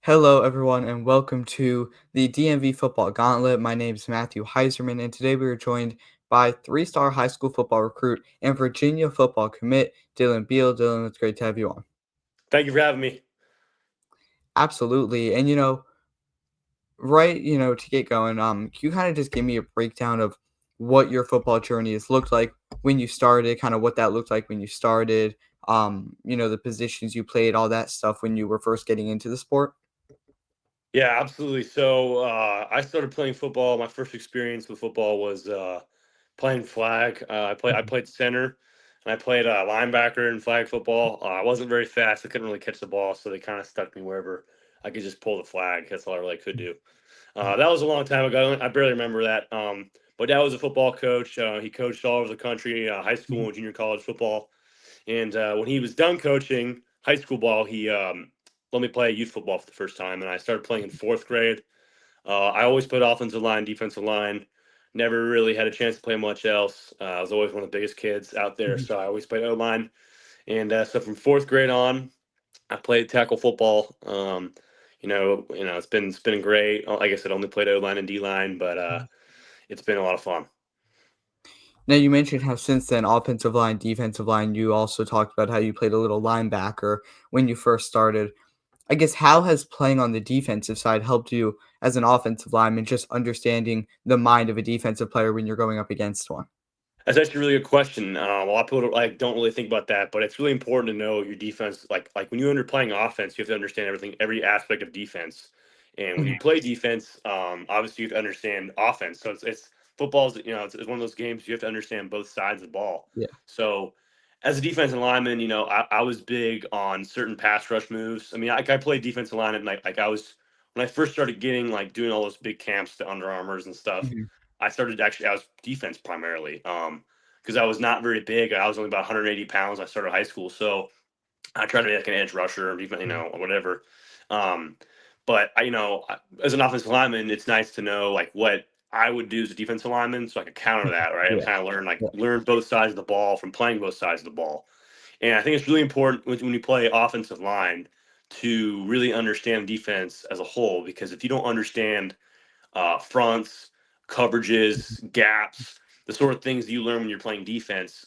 Hello, everyone, and welcome to the DMV Football Gauntlet. My name is Matthew Heiserman, and today we are joined by three-star high school football recruit and Virginia football commit, Dylan Biehl. Dylan, it's great to have you on. Thank you for having me. Absolutely. And, to get going, can you kind of just give me a breakdown of what your football journey has looked like when you started, kind of what that looked like when you started, the positions you played, all that stuff when you were first getting into the sport? Yeah, absolutely. So I started playing football. My first experience with football was playing flag. I Mhm. played center, and I played linebacker in flag football. I wasn't very fast. I couldn't really catch the ball, so they kind of stuck me wherever I could just pull the flag. That's all I really could do. Mhm. That was a long time ago. I barely remember that. But dad was a football coach. He coached all over the country, high school Mhm. and junior college football. And when he was done coaching high school ball, he let me play youth football for the first time, and I started playing in fourth grade. I always played offensive line, defensive line. Never really had a chance to play much else. I was always one of the biggest kids out there, Mhm. so I always played O line. And so from fourth grade on, I played tackle football. It's been great. Like I said, only played O line and D line, but Mhm. it's been a lot of fun. Now you mentioned how since then, offensive line, defensive line, you also talked about how you played a little linebacker when you first started. I guess how has playing on the defensive side helped you as an offensive lineman, just understanding the mind of a defensive player when you're going up against one? That's actually a really good question. A lot of people don't really think about that, but it's really important to know your defense. Like when you're playing offense, you have to understand everything, every aspect of defense. And when you Mhm. play defense, obviously you have to understand offense. So it's football's it's one of those games you have to understand both sides of the ball. Yeah. So as a defensive lineman, I was big on certain pass rush moves. I mean, I played defensive line and like I was when I first started getting like doing all those big camps, the Under Armours and stuff. Mhm. I was defense primarily, because I was not very big. I was only about 180 pounds. I started high school, so I tried to be like an edge rusher, or even Mhm. or whatever. Um, but as an offensive lineman, it's nice to know like what I would do as a defensive lineman, so I could counter Mhm. that, right? And Yeah. kind of Yeah. learn both sides of the ball from playing both sides of the ball. And I think it's really important when you play offensive line to really understand defense as a whole, because if you don't understand fronts, Mhm. coverages, gaps, the sort of things that you learn when you're playing defense.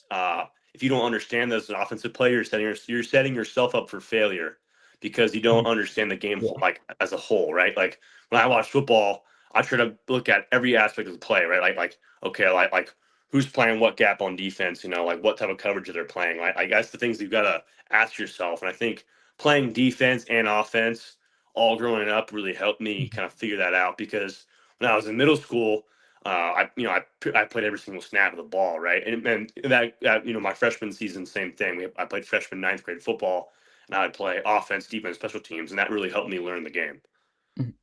If you don't understand those as an offensive player, you're setting yourself up for failure because you don't Mhm. understand the game Yeah. like as a whole, right? Like when I watch football, I try to look at every aspect of the play, right? Like okay, like who's playing what gap on defense, like what type of coverage they're playing. Like I guess the things that you got to ask yourself, and I think playing defense and offense all growing up really helped me Mhm. kind of figure that out because when I was in middle school, I played every single snap of the ball, right? And my freshman season, same thing. I played freshman ninth grade football, and I would play offense, defense, special teams, and that really helped me learn the game. Mhm.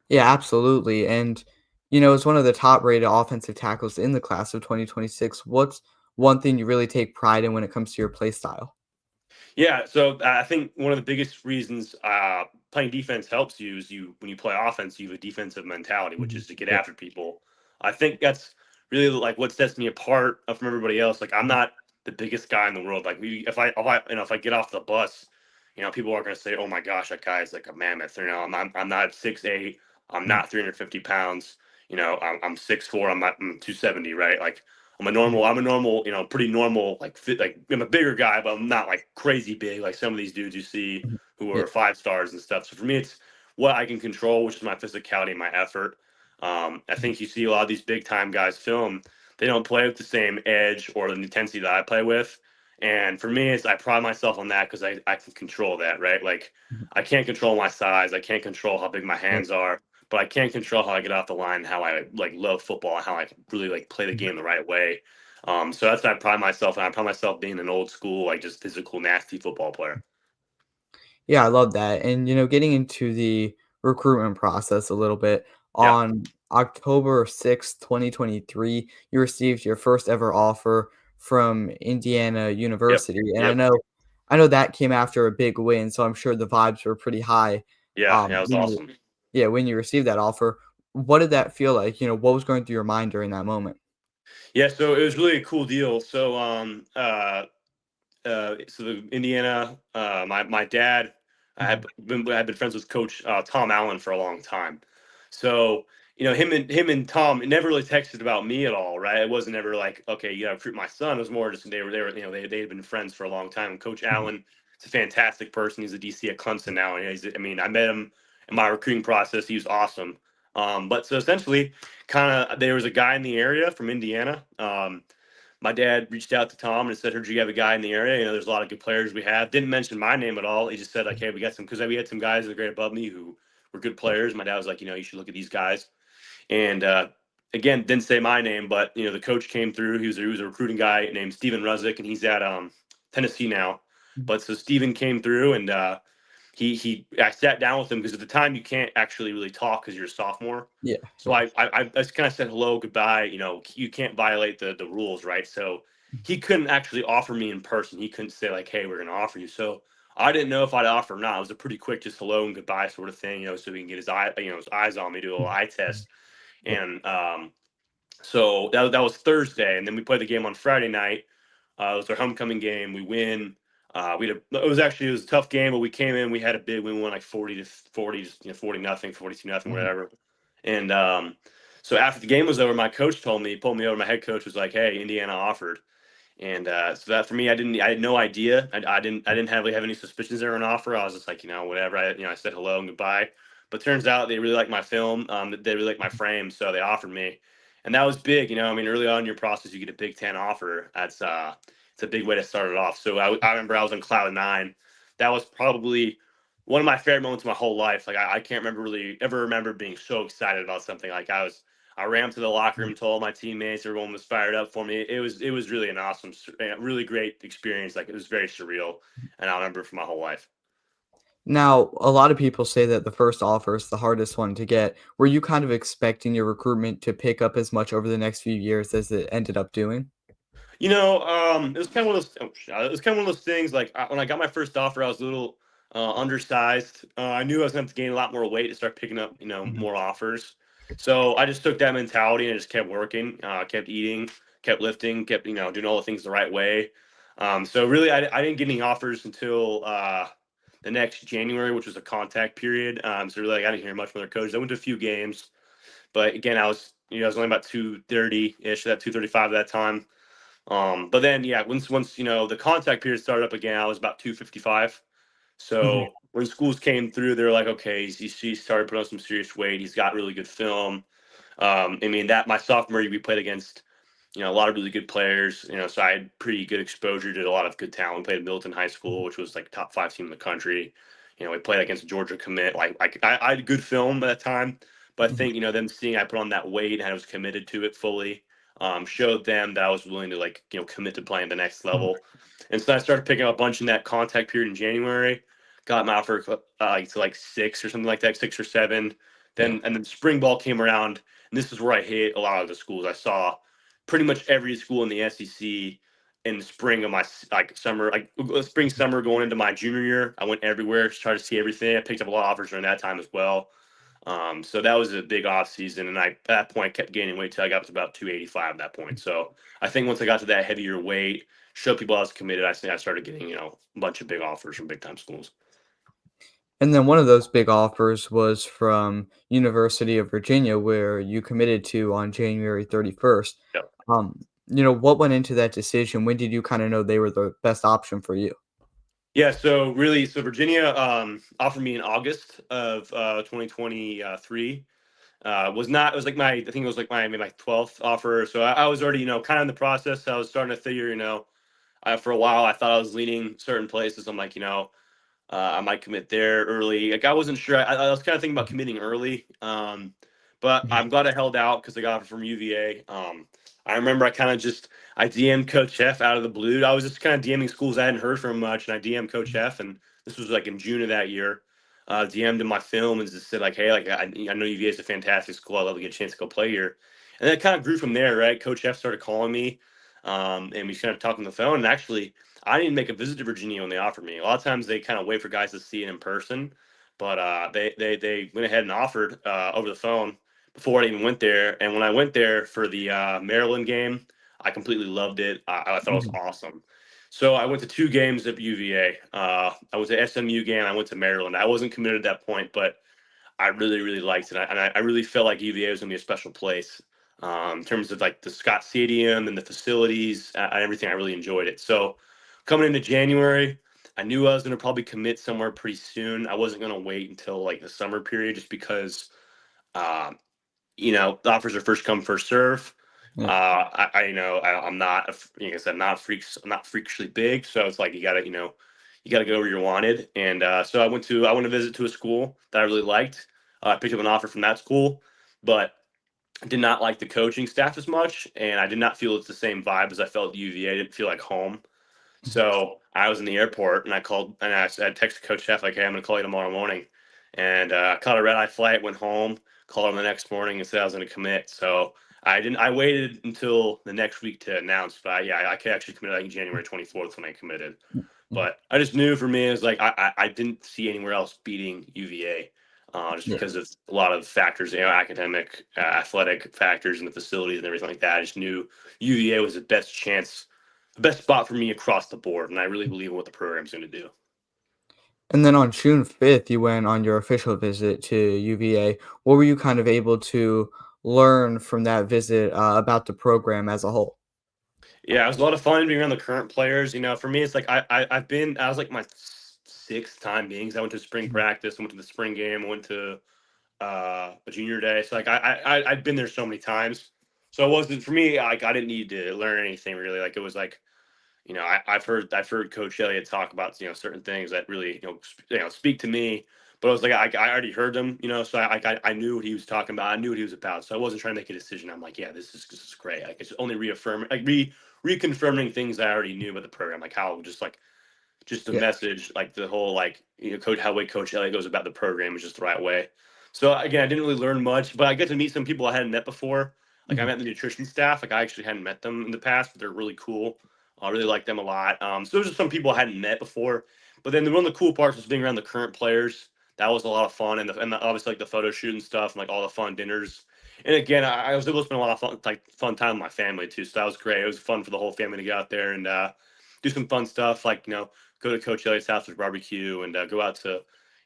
Yeah, absolutely. And, as one of the top rated offensive tackles in the class of 2026, what's one thing you really take pride in when it comes to your play style? Yeah, so I think one of the biggest reasons playing defense helps you is when you play offense, you have a defensive mentality, which Mhm. is to get Yeah. after people. I think that's really like what sets me apart from everybody else. Like I'm Mhm. not the biggest guy in the world. Like if I get off the bus, people are gonna say, "Oh my gosh, that guy is like a mammoth." I'm not 6'8". I'm Mhm. not 350 pounds. I'm 6'4". I'm 270. Right, like Mhm. I'm a normal, pretty normal, like fit, like I'm a bigger guy, but I'm not like crazy big like some of these dudes you see Mhm. who Yeah. are 5 stars and stuff. So for me, it's what I can control, which is my physicality and my effort. I Mhm. think you see a lot of these big time guys film, they don't play with the same edge or the intensity that I play with. And for me, I pride myself on that because I can control that, right? Like Mhm. I can't control my size, I can't control how big my Right. hands are, but I can control how I get off the line, how I like love football, and how I can really like play the Mhm. game the right way. So that's what I pride myself, and I pride myself being an old school, like just physical, nasty football player. Yeah, I love that. And, getting into the recruitment process a little bit, Yeah. on October 6th, 2023, you received your first ever offer from Indiana Yep. University. And I Yep. know I know that came after a big win, so I'm sure the vibes were pretty high. Yeah. Yeah. It was When you awesome. yeah, when you received that offer, what did that feel like? What was going through your mind during that moment? Yeah. So it was really a cool deal. So the Indiana, my dad Mhm. I've been friends with Coach Tom Allen for a long time. So him and Tom never really texted about me at all, right? It wasn't ever like, okay, you got to recruit my son. It was more just they were they had been friends for a long time. And Coach Mhm. Allen is a fantastic person. He's a DC at Clemson now, and I mean, I met him in my recruiting process. He was awesome. But so essentially, kind of there was a guy in the area from Indiana. My dad reached out to Tom and said, "Heard you have a guy in the area. There's a lot of good players we have." Didn't mention my name at all. He just said like, "Hey, we got some," because we had some guys that are great above me who were good players. My dad was like, "You should look at these guys." And again, didn't say my name, but the coach came through. He was a recruiting guy named Steven Ruzick, and he's at Tennessee now. Mhm. But so Steven came through, and he I sat down with him because at the time you can't actually really talk because you're a sophomore. Yeah, So yeah. I just kind of said hello, goodbye. You can't violate the rules, right? So Mhm. he couldn't actually offer me in person. He couldn't say like, "Hey, we're going to offer you." So I didn't know if I'd offer or not. It was a pretty quick, just hello and goodbye sort of thing, so we can get his eyes on me, do a little Mhm. eye Mhm. test, Yeah. and so that was Thursday, and then we played the game on Friday night. It was our homecoming game. We win. It was a tough game, but we came in. We had a big. We won like 40-40, just 40-0, 42-0, Mhm. whatever. And so after the game was over, my coach pulled me over. My head coach was like, "Hey, Indiana offered." And so that for me, I had no idea. I didn't have really have any suspicions they were an offer. I was just like, whatever. I said hello and goodbye. But turns out they really like my film. They really like my Mhm. frame, so they offered me, and that was big. I mean, early on in your process, you get a Big Ten offer. It's a big way to start it off. So I remember I was on cloud nine. That was probably one of my favorite moments of my whole life. Like I can't remember being so excited about something. I ran to the locker Mhm. room, told my teammates, everyone was fired up for me. It was really an awesome, really great experience. Like it was very surreal, and I'll remember it for my whole life. Now, a lot of people say that the first offer is the hardest one to get. Were you kind of expecting your recruitment to pick up as much over the next few years as it ended up doing? It was kind of one of those. It was kind of one of those things. Like when I got my first offer, I was a little undersized. I knew I was going to have to gain a lot more weight to start picking up, Mhm. more offers. So I just took that mentality and just kept working, kept eating, kept lifting, kept doing all the things the right way. So really, I didn't get any offers until the next January, which was a contact period. So really, I didn't hear much from their coaches. I went to a few games, but again, I was only about 230 ish, that 235 at that time. But then yeah, once the contact period started up again, I was about 255. Mhm. So when schools came through, they're like, okay, he started putting on some serious weight. He's got really good film. I mean that my sophomore year we played against a lot of really good players. So I had pretty good exposure to a lot of good talent. We played at Milton High School, Mhm. which was like top five team in the country. We played against Georgia commit. I had good film at that time, but I Mhm. think them seeing I put on that weight and I was committed to it fully, showed them that I was willing to commit to playing the next Mhm. level. And so I started picking up a bunch in that contact period in January. Got my offer to like six or something like that, 6 or 7. Yeah. Then spring ball came around, and this is where I hit a lot of the schools. I saw pretty much every school in the SEC in the spring of my spring summer going into my junior year. I went everywhere to try to see everything. I picked up a lot of offers during that time as well. So that was a big off season, and at that point kept gaining weight till I got to about 285 at that point. So I think once I got to that heavier weight, showed people I was committed. I think I started getting a bunch of big offers from big time schools. And then one of those big offers was from University of Virginia, where you committed to on January 31st. What went into that decision? When did you kinda know they were the best option for you? Yeah, so really, so Virginia offered me in August of 2023. Was not, it was like I think it was like maybe my 12th offer. So I was already, kind of in the process. I was starting to figure, for a while, I thought I was leaning certain places. I'm like, I might commit there early. Like I wasn't sure. I was kind of thinking about Mhm. committing early, but Mhm. I'm glad I held out because I got it from UVA. I remember I kind of just I DM'd Coach F out of the blue. I was just kind of DMing schools I hadn't heard from much, and I DM'd Coach Mhm. F, and this was like in June of that year. DM'd him my film and just said like, hey, like I know UVA is a fantastic school. I'd love to get a chance to go play here, and then it kind of grew from there. Right, Coach F started calling me, and we kind of talked on the phone, and actually. I didn't make a visit to Virginia when they offered me. A lot of times they kind of wait for guys to see it in person, but they went ahead and offered over the phone before I even went there. And when I went there for the Maryland game, I completely loved it. I thought it was Mhm. awesome. So I went to two games at UVA. I was at SMU game. I went to Maryland. I wasn't committed at that point, but I really, really liked it. I really felt like UVA was going to be a special place in terms of like the Scott Stadium and the facilities and everything. I really enjoyed it. So coming into January, I knew I was going to probably commit somewhere pretty soon. I wasn't going to wait until like the summer period just because um, the offers are first come, first serve. Yeah. I'm not, like I said, I'm not freakishly big. So it's like, you gotta go where you're wanted. And so I went to visit to a school that I really liked. I picked up an offer from that school, but I did not like the coaching staff as much. And I did not feel it's the same vibe as I felt at UVA. I didn't feel like home. Mhm. So I was in the airport and I called and I texted Coach Chef like, "Hey, I'm going to call you tomorrow morning." And I caught a red eye flight, went home, called him the next morning and said I was going to commit. So I didn't. I waited until the next week to announce, but I could actually commit like January 24th when I committed. Mhm. But I just knew for me it was like I didn't see anywhere else beating UVA. Just Yeah. because of a lot of factors, academic, athletic factors, and the facilities and everything like that. I just knew UVA was the best spot for me across the board, and I really believe in what the program's going to do. And then on June 5th, you went on your official visit to UVA. What were you kind of able to learn from that visit about the program as a whole? Yeah, it was a lot of fun being around the current players. For me, it's like I was like my sixth time being. 'Cause I went to spring Mhm. practice, I went to the spring game, I went to a junior day. So like I'd been there so many times. So it wasn't for me. Like I didn't need to learn anything really. Like it was like I've heard Coach Elliott talk about certain things that really speak to me. But I was like I already heard them, so I knew what he was talking about. I knew what he was about. So I wasn't trying to make a decision. I'm like, yeah, this is great. Like it's only reaffirming, like reconfirming things that I already knew about the program, like how just the Yeah. message, like the whole coach how way Coach Elliott goes about the program is just the right way. So again, I didn't really learn much, but I got to meet some people I hadn't met before. Like I Mhm. met the nutrition staff. Like I actually hadn't met them in the past, but they're really cool. I really like them a lot. So those are some people I hadn't met before. But then one of the cool parts was being around the current players. That was a lot of fun, and obviously like the photo shoot and stuff, and like all the fun dinners. And again, I was able to spend a lot of fun time with my family too. So that was great. It was fun for the whole family to get out there and do some fun stuff, like go to Coach Elliott's house for barbecue and go out to a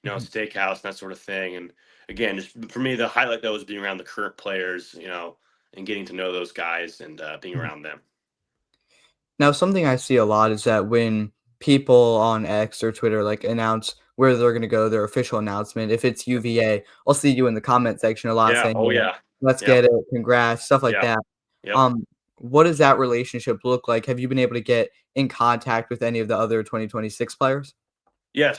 Mhm. steakhouse and that sort of thing. And again, just for me, the highlight though was being around the current players, and getting to know those guys and being Mhm. around them. Now, something I see a lot is that when people on X or Twitter like announce where they're going to go, their official announcement, if it's UVA, I'll see you in the comment section a lot Yeah. saying, Oh yeah. let's Yep. get it, congrats, stuff like Yeah. that. Yep. Um, what does that relationship look like? Have you been able to get in contact with any of the other 2026 players? Yeah,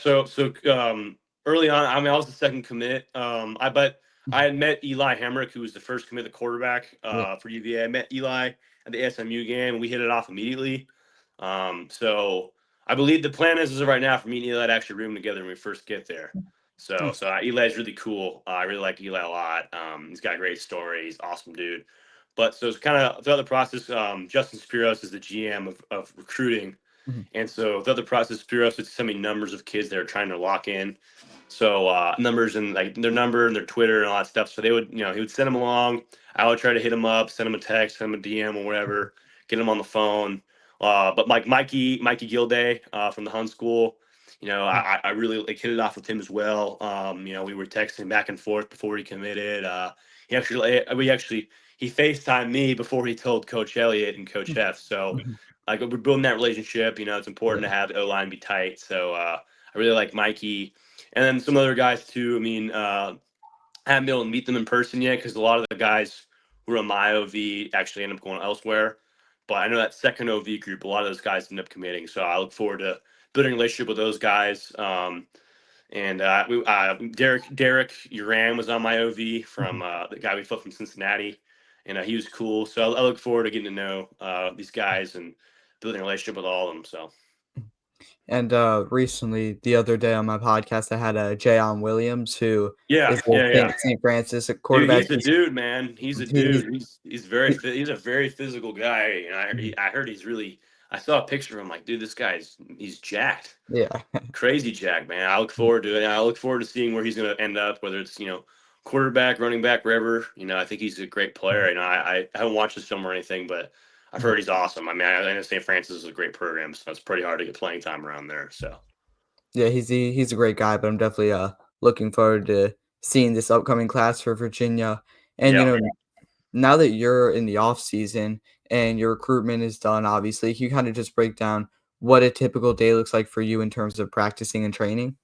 early on, I mean, I was the second commit. But I Mhm. had met Eli Hamrick, who was the first commit, the quarterback Yeah. for UVA. I met Eli at the SMU game. We hit it off immediately. So I believe the plan is of right now for me and Eli to actually room together when we first get there. Nice. Eli's really cool. I really like Eli a lot. He's got a great story. He's an awesome dude. But so it's kind of throughout the process. Justin Spiros is the GM of recruiting, Mhm. and so throughout the process, Spiros would send me numbers of kids that are trying to lock in. So numbers and like their number and their Twitter and all that stuff. So they would, he would send them along. I would try to hit them up, send them a text, send them a DM or whatever, get them on the phone. But like Mikey Gilday from the Hun School, Mhm. I really like hit it off with him as well. We were texting back and forth before he committed. He FaceTimed me before he told Coach Elliott and Coach F. So Mhm. like we're building that relationship. It's important Yeah. to have the O line be tight. So I really like Mikey, and then some other guys too. I mean, I haven't been able to meet them in person yet because a lot of the guys who are on my OV actually end up going elsewhere. But I know that second OV group, a lot of those guys end up committing. So I look forward to building a relationship with those guys. Derek Uran was on my OV from Mhm. the guy we flipped from Cincinnati, and he was cool. So I look forward to getting to know these guys and building a relationship with all of them. So And recently, the other day on my podcast, I had Jayon Williams, who yeah, is a yeah, yeah. St. Francis Dude, quarterback. he's a dude, man. He's a He's dude. He's he, he's a very physical guy. And mhm. I heard he's really. I saw a picture of him. Like, dude, he's jacked, Yeah. crazy jacked, man. I look forward to it. I look forward to seeing where he's going to end up. Whether it's quarterback, running back, wherever. I think he's a great player. I haven't watched his film or anything, but I've Mhm. heard he's awesome. I mean, I know St. Francis is a great program, so it's pretty hard to get playing time around there. So Yeah, he's a great guy, but I'm definitely, looking forward to seeing this upcoming class for Virginia, and, yeah. now that you're in the off season and your recruitment is done, obviously, can you kinda just break down what a typical day looks like for you in terms of practicing and training?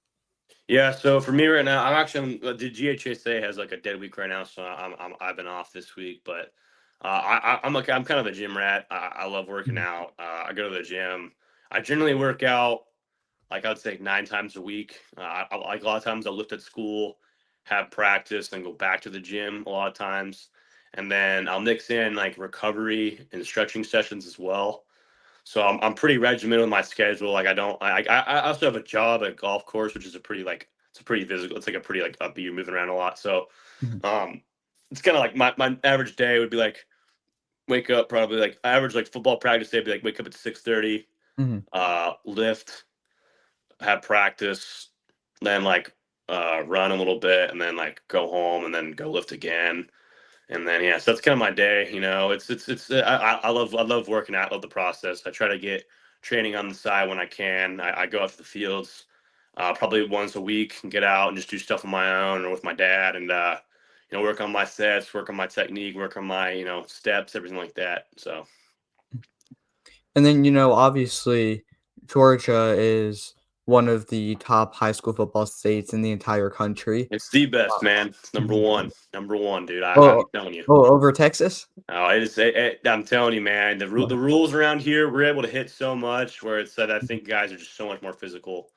Yeah, so for me right now, I'm actually the GHSA has like a dead week right now, so I've been off this week. But I'm kind of a gym rat. I love working Mhm, out. I go to the gym. I generally work out like I'd say 9 times a week. Like a lot of times I'll lift at school, have practice, then go back to the gym a lot of times, and then I'll mix in like recovery and stretching sessions as well. So I'm pretty regimented with my schedule. Like I don't I also have a job at a golf course, which is a pretty like it's a pretty physical. It's like a pretty like upbeat. You're moving around a lot. So mhm, um, it's kind of like my average day would be like wake up probably like average like football practice day would be like wake up at 6:30, mhm, lift, have practice, then like run a little bit, and then like go home and then go lift again. And then yeah, so that's kind of my day. I love working out. I love the process. I try to get training on the side when I can. I go out to the fields probably once a week and get out and just do stuff on my own or with my dad and work on my sets, work on my technique, work on my steps, everything like that. So and then, obviously, Georgia is one of the top high school football states in the entire country. it's the best, man. It's Mhm. number one, dude. I'm Oh telling you. oh, over Texas? Oh, I'm telling you, man. The rules around here, we're able to hit so much. Where it's that I Mhm, think guys are just so much more physical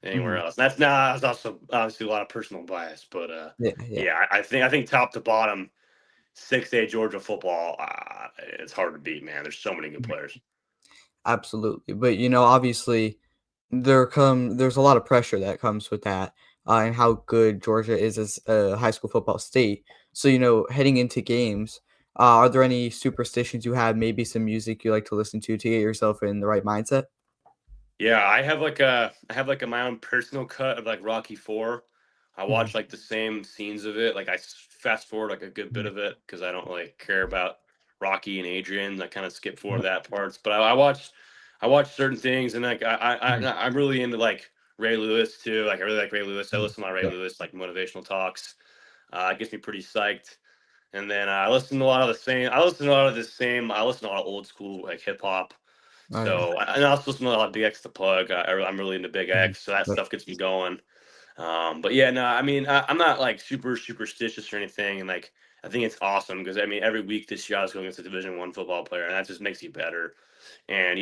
than anywhere mhm. else. That's also obviously a lot of personal bias, but Yeah, yeah. yeah, I think top to bottom, 6A Georgia football, it's hard to beat, man. There's so many good Mhm. players. Absolutely, but, obviously, there's a lot of pressure that comes with that, and how good Georgia is as a high school football state. So, heading into games, are there any superstitions you have, maybe some music you like to listen to get yourself in the right mindset? Yeah, I have like my own personal cut of like Rocky Four. I Mhm, watch like the same scenes of it. Like fast forward like a good bit mhm, of it because I don't really care about Rocky and Adrian. I kind of skip forward mhm, that parts. But I watch certain things and like mhm, I'm really into like Ray Lewis too. Like I really like Ray Lewis. I mhm. listen to my Ray Yeah. Lewis like motivational talks. It gets me pretty psyched. And then I listen to a lot of the same. I listen to a lot of the same. I listen to a lot of old school like hip hop. Oh, yeah. So and I also listen to a lot of Big X the Plug. I'm really into Big Mhm. X, so that Yep. stuff gets me going. But yeah, no, I mean I'm not like super superstitious or anything, and like I think it's awesome because I mean every week this year I was going against a Division 1 football player, and that just makes you better. And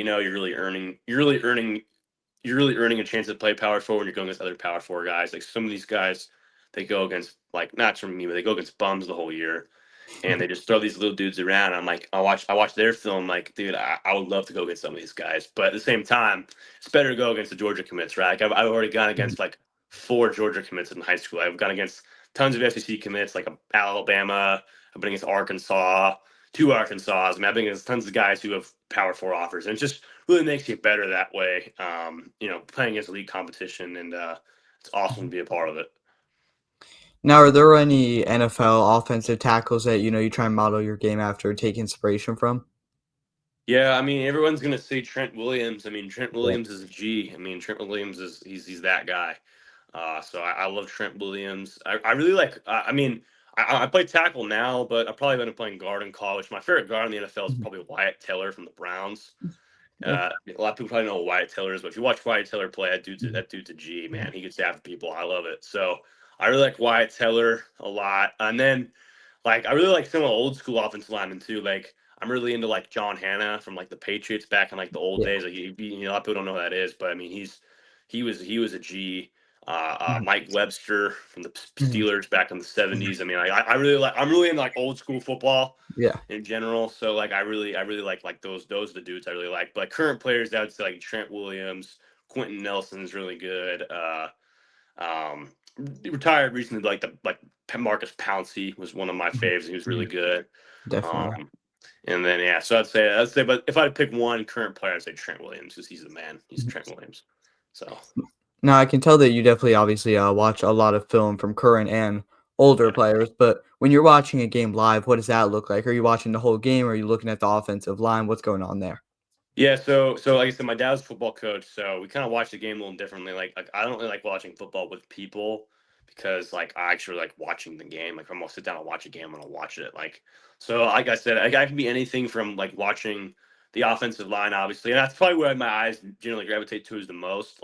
you're really earning a chance to play power forward when you're going against other power four guys. Like some of these guys, they go against like not from me, but they go against bums the whole year and they just throw these little dudes around. I'm like, I watch their film, like, dude, I would love to go against some of these guys, but at the same time, it's better to go against the Georgia commits, right? Like, I've already gone Mhm. against like 4 Georgia commits in high school. I've gone against tons of SEC commits, like Alabama. I've been against Arkansas, 2 Arkansas. I mean, I've been against tons of guys who have Power Four offers, and it just really makes you better that way. Playing against elite competition, and it's awesome to Mhm. be a part of it. Now, are there any NFL offensive tackles that, you try and model your game after, or take inspiration from? Yeah, I mean, everyone's gonna say Trent Williams. I mean, Trent Yeah. Williams is a G. I mean, Trent Williams is he's that guy. So I love Trent Williams. I really like. I mean, I play tackle now, but I probably been playing guard in college. My favorite guard in the NFL is Mhm. probably Wyatt Teller from the Browns. Yeah. A lot of people probably know who Wyatt Teller is, but if you watch Wyatt Teller play, Mhm. that dude's a G, Mhm. man. He gets after people. I love it. So I really like Wyatt Teller a lot. And then like I really like some of the old school offensive linemen too. Like I'm really into like John Hanna from like the Patriots back in like the old Yeah. days. Like a lot of people don't know who that is, but I mean he was a G. Mhm. Mike Webster from the Mhm. Steelers back in the Mhm. '70s. I mean, I really like. I'm really into like old school football Yeah. in general. So like I really like those are the dudes I really like. But like, current players, I would say like Trent Williams, Quentin Nelson's really good. Um, he retired recently. Like Marcus Pouncey was one of my Mhm. faves. He was really Mhm. good. Definitely. Um, and then yeah, so I'd say, but if I had to pick one current player, I'd say Trent Williams because he's the man. He's Mhm. Trent Williams. So Now, I can tell that you definitely obviously, watch a lot of film from current and older Yeah. players, but when you're watching a game live, what does that look like? Are you watching the whole game? Or are you looking at the offensive line? What's going on there? Yeah, so like I said, my dad was a football coach, so we kind of watch the game a little differently. Like I don't really like watching football with people because like I actually like watching the game. Like if I'm gonna sit down and watch a game, I'm gonna watch it. Like so, like I said, I can be anything from like watching the offensive line, obviously, and that's probably where my eyes generally gravitate to is the most.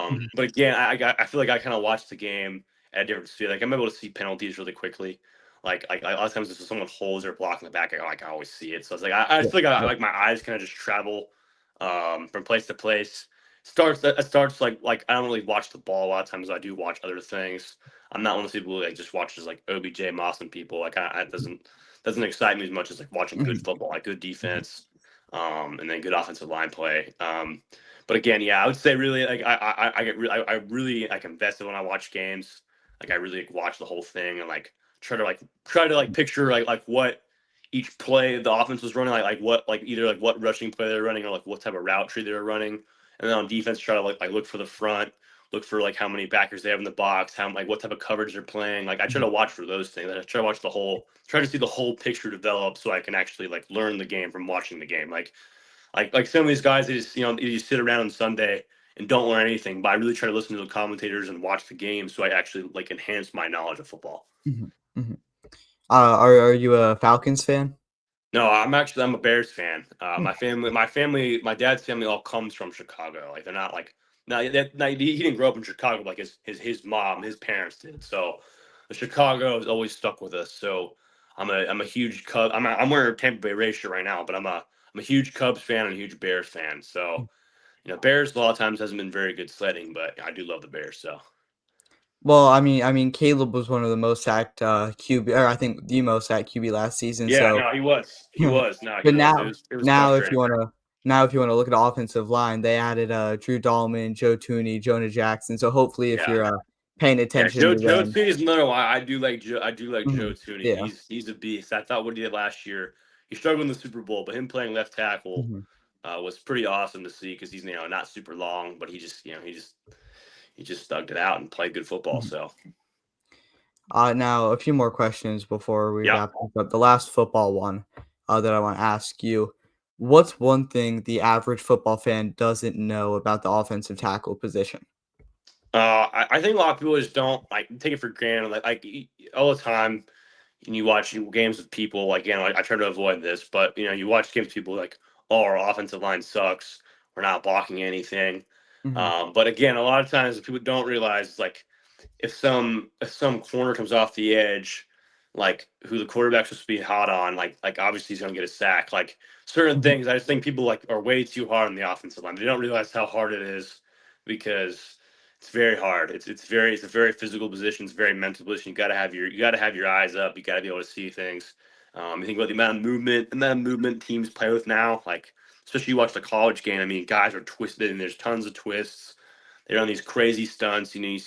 Mhm, But again, I feel like I kind of watch the game at a different speed. Like I'm able to see penalties really quickly. A lot of times if someone holds or block in the back, I always see it. So it's like I yeah, feel like yeah, like my eyes kind of just travel from place to place. It starts like I don't really watch the ball a lot of times. I do watch other things. I'm not one of those people who like just watches like OBJ Moss and people. It doesn't excite me as much as like watching good mhm, football, like good mhm, defense, and then good offensive line play. But again, yeah, I would say really like I get I really like invested when I watch games. Like I really like, watch the whole thing and like try to like picture like what each play the offense was running like what like either like what rushing play they're running or like what type of route tree they're running. And then on defense try to like look for the front, look for like how many backers they have in the box, how like what type of coverage they're playing. Like I try mhm, to watch for those things. I try to watch the whole try to see the whole picture develop so I can actually like learn the game from watching the game. Like some of these guys, they just sit around on Sunday and don't learn anything. But I really try to listen to the commentators and watch the game, so I actually like enhance my knowledge of football. mhm, mhm. Are you a Falcons fan? No, I'm a Bears fan. Mm, My dad's family all comes from Chicago. Like they're not like no, he didn't grow up in Chicago like his mom, his parents did. So the Chicago has always stuck with us. So I'm a huge Cub. I'm wearing a Tampa Bay Rays shirt right now, but I'm a huge Cubs fan and a huge Bears fan. So mm. Bears a lot of times hasn't been very good sledding, but I do love the Bears. So Well, I mean, Caleb was one of the most sacked, QB, or I think the most sacked QB last season, yeah, so no, he was, he was, no, he but was. now It was now if frustrating. you wanna if you wanna look at the offensive line, they added, Drew Dahlman, Joe Tooney, Jonah Jackson, so hopefully if Yeah, you're, paying yeah. attention to Joe them. Tooney is another one. I do like Joe Mhm. Tooney. Yeah. He's a beast. I thought what he did last year, he struggled in the Super Bowl, but him playing left tackle Mhm. was pretty awesome to see because he's not super long, but he just stuck it out and played good football. Mhm. So Now a few more questions before we yeah. wrap things up. The last football one, that I wanna ask you, what's one thing the average football fan doesn't know about the offensive tackle position? I think a lot of people just don't like take it for granted. All the time, and you watch games with people like I try to avoid this, but you watch games with people like, oh, our offensive line sucks. We're not blocking anything. Mhm, But again, a lot of times people don't realize like if some corner comes off the edge, like who the quarterback's supposed to be hot on, like obviously he's gonna get a sack. Like certain mhm, things, I just think people like are way too hard on the offensive line. They don't realize how hard it is because it's very hard. It's a very physical position. It's a very mental position. You got to have your eyes up. You got to be able to see things. You think about the amount of movement teams play with now. Like especially you watch the college game. I mean, guys are twisted and there's tons of twists. They run these crazy stunts. Like you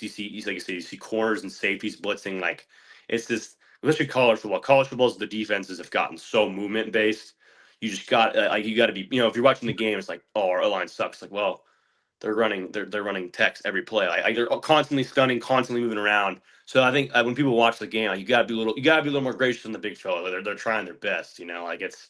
say, you see corners and safeties blitzing. Like it's this, especially college football. College football's the defenses have gotten so movement based. You got to be, if you're watching the game, it's like, oh, our O line sucks. Like, well, they're running text every play. They're constantly stunning, constantly moving around. So I think when people watch the game, like, you gotta be a little more gracious than the big fella. They're trying their best. Like it's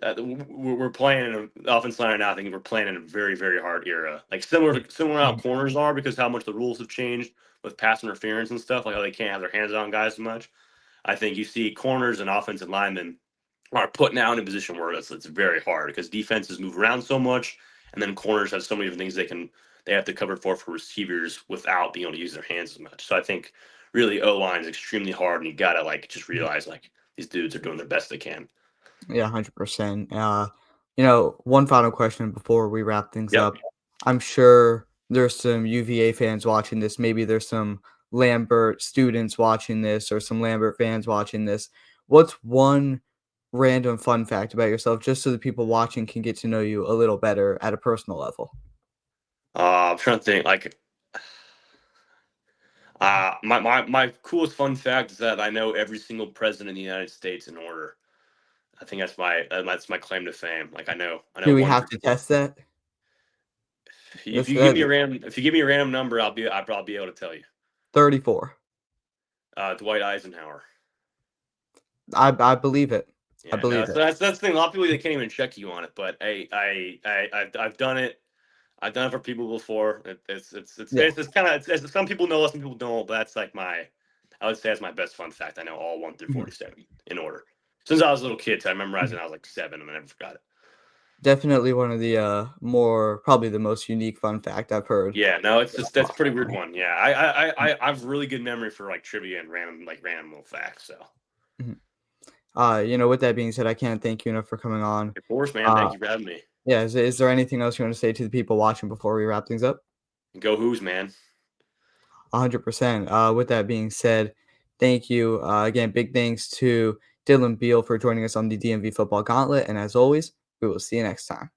we're playing in an offense line right now. I think we're playing in a very, very hard era. Like similar how mhm. corners are because how much the rules have changed with pass interference and stuff. Like how they can't have their hands on guys as much. I think you see corners and offensive linemen are put now in a position where it's very hard because defenses move around so much, and then corners have so many different things they have to cover for receivers without being able to use their hands as much. So I think really O line is extremely hard, and you gotta like just realize like these dudes are doing their best they can. Yeah, 100%. One final question before we wrap things Yep. up. I'm sure there's some UVA fans watching this. Maybe there's some Lambert students watching this or some Lambert fans watching this. What's one random fun fact about yourself just so the people watching can get to know you a little better at a personal level? I'm trying to think. My coolest fun fact is that I know every single president in the United States in order. I think that's my claim to fame. Like I know Do we one have through to 4. test that? If That's you give me a random number, I'll be able to tell you. 34. Dwight Eisenhower. I believe it. I Yeah, no, believe so it. that's the thing. A lot of people they can't even check you on it, but I've done it. I've done it for people before. Yeah. It's kind of some people know, some people don't. But that's like I would say that's my best fun fact. I know all 1 through Mhm. 47 in order. Since I was a little kid, so I memorized it Mhm. when I was like 7, and I never forgot it. Definitely one of the, more probably the most unique fun fact I've heard. Yeah, no, it's just that's a pretty weird one. Yeah, I have really good memory for like trivia and random little facts. So Mhm. With that being said, I can't thank you enough for coming on. of course, man. Uh, Thank you for having me. yeah, is there anything else you wanna say to the people watching before we wrap things up? And go Who's, man. 100%. With that being said, thank you. Again, big thanks to Dylan Biehl for joining us on the DMV Football Gauntlet, and as always, we will see you next time.